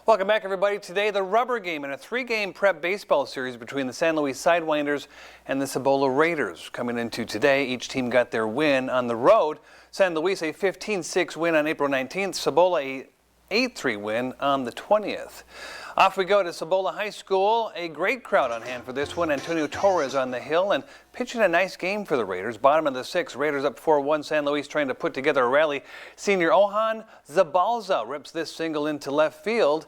Welcome back, everybody. Today, the rubber game in a three-game prep baseball series between the San Luis Sidewinders and the Cibola Raiders. Coming into today, each team got their win on the road. San Luis a 15-6 win on April 19th. Cibola a 8-3 win on the 20th. Off we go to Cibola High School. A great crowd on hand for this one. Antonio Torres on the hill and pitching a nice game for the Raiders. Bottom of the sixth, Raiders up 4-1. San Luis trying to put together a rally. Senior Ohan Zabalza rips this single into left field,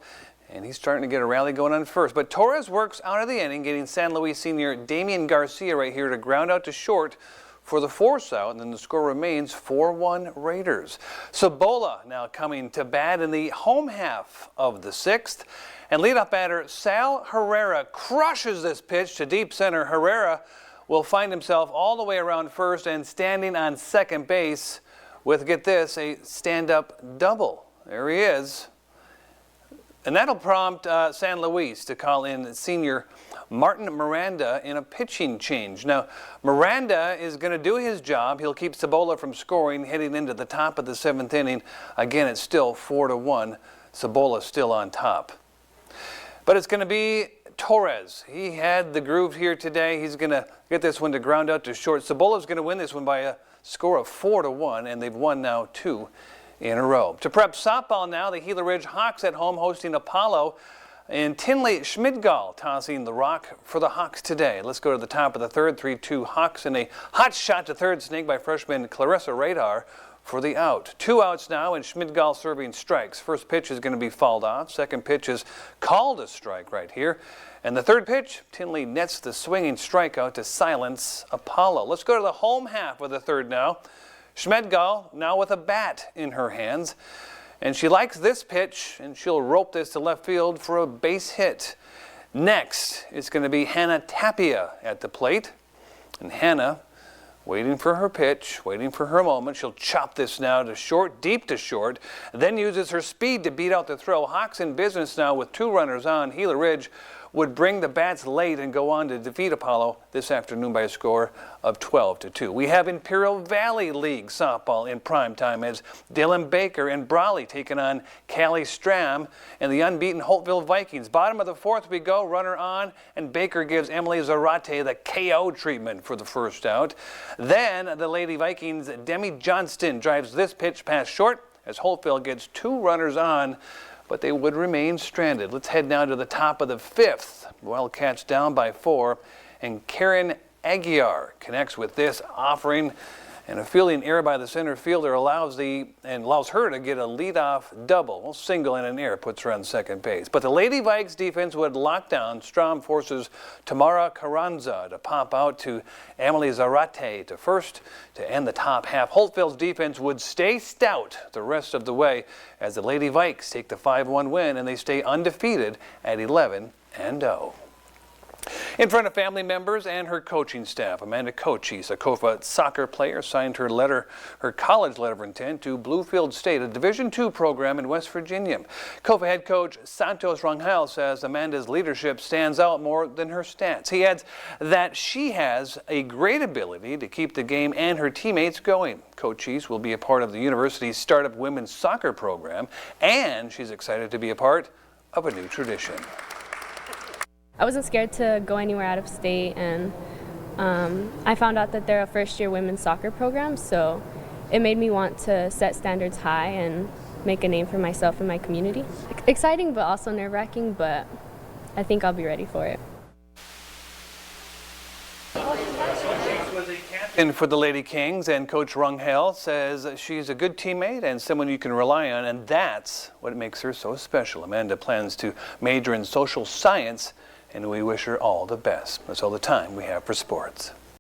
and he's starting to get a rally going on first. But Torres works out of the inning, getting San Luis senior Damian Garcia right here to ground out to short for the force out, and then the score remains 4-1 Raiders. Cibola now coming to bat in the home half of the sixth. And leadoff batter Sal Herrera crushes this pitch to deep center. Herrera will find himself all the way around first and standing on second base with, get this, a stand-up double. There he is. And that'll prompt San Luis to call in senior Martin Miranda in a pitching change. Now, Miranda is going to do his job. He'll keep Cibola from scoring heading into the top of the seventh inning. Again, it's still 4-1. Cibola still on top. But it's going to be Torres. He had the groove here today. He's going to get this one to ground out to short. Cibola's going to win this one by a score of 4-1, and they've won now 2 in a row. To prep softball now, the Gila Ridge Hawks at home hosting Apollo, and Tinley Schmidgall tossing the rock for the Hawks today. Let's go to the top of the third. 3-2 Hawks, and a hot shot to third snake by freshman Clarissa Radar for the out. 2 outs now, and Schmidgall serving strikes. First pitch is going to be fouled off. Second pitch is called a strike right here. And the third pitch, Tinley nets the swinging strikeout to silence Apollo. Let's go to the home half of the third now. Schmidgall now with a bat in her hands. And she likes this pitch, and she'll rope this to left field for a base hit. Next, it's going to be Hannah Tapia at the plate. And Hannah, waiting for her pitch, waiting for her moment. She'll chop this now to short, deep to short, then uses her speed to beat out the throw. Hawks in business now with 2 runners on. Gila Ridge would bring the bats late and go on to defeat Apollo this afternoon by a score of 12-2. We have Imperial Valley League softball in prime time as Dylan Baker and Brawley taking on Callie Stram and the unbeaten Holtville Vikings. Bottom of the fourth we go, runner on, and Baker gives Emily Zarate the KO treatment for the first out. Then the Lady Vikings' Demi Johnston drives this pitch past short as Holtville gets 2 runners on, but they would remain stranded. Let's head now to the top of the fifth. Wildcats down by 4, and Karen Aguiar connects with this offering, and a fielding error by the center fielder allows her to get a leadoff double. Single and an error puts her on second base. But the Lady Vikes defense would lock down. Strom forces Tamara Carranza to pop out to Emily Zarate to first to end the top half. Holtville's defense would stay stout the rest of the way as the Lady Vikes take the 5-1 win, and they stay undefeated at 11-0. In front of family members and her coaching staff, Amanda Cochise, a Kofa soccer player, signed her college letter of intent to Bluefield State, a Division II program in West Virginia. Kofa head coach Santos Rangel says Amanda's leadership stands out more than her stats. He adds that she has a great ability to keep the game and her teammates going. Cochise will be a part of the university's startup women's soccer program, and she's excited to be a part of a new tradition. I wasn't scared to go anywhere out of state, and I found out that they're a first-year women's soccer program, so it made me want to set standards high and make a name for myself and my community. Exciting, but also nerve-wracking, but I think I'll be ready for it. And for the Lady Kings, and Coach Rangel says she's a good teammate and someone you can rely on, and that's what makes her so special. Amanda plans to major in social science, and we wish her all the best. That's all the time we have for sports.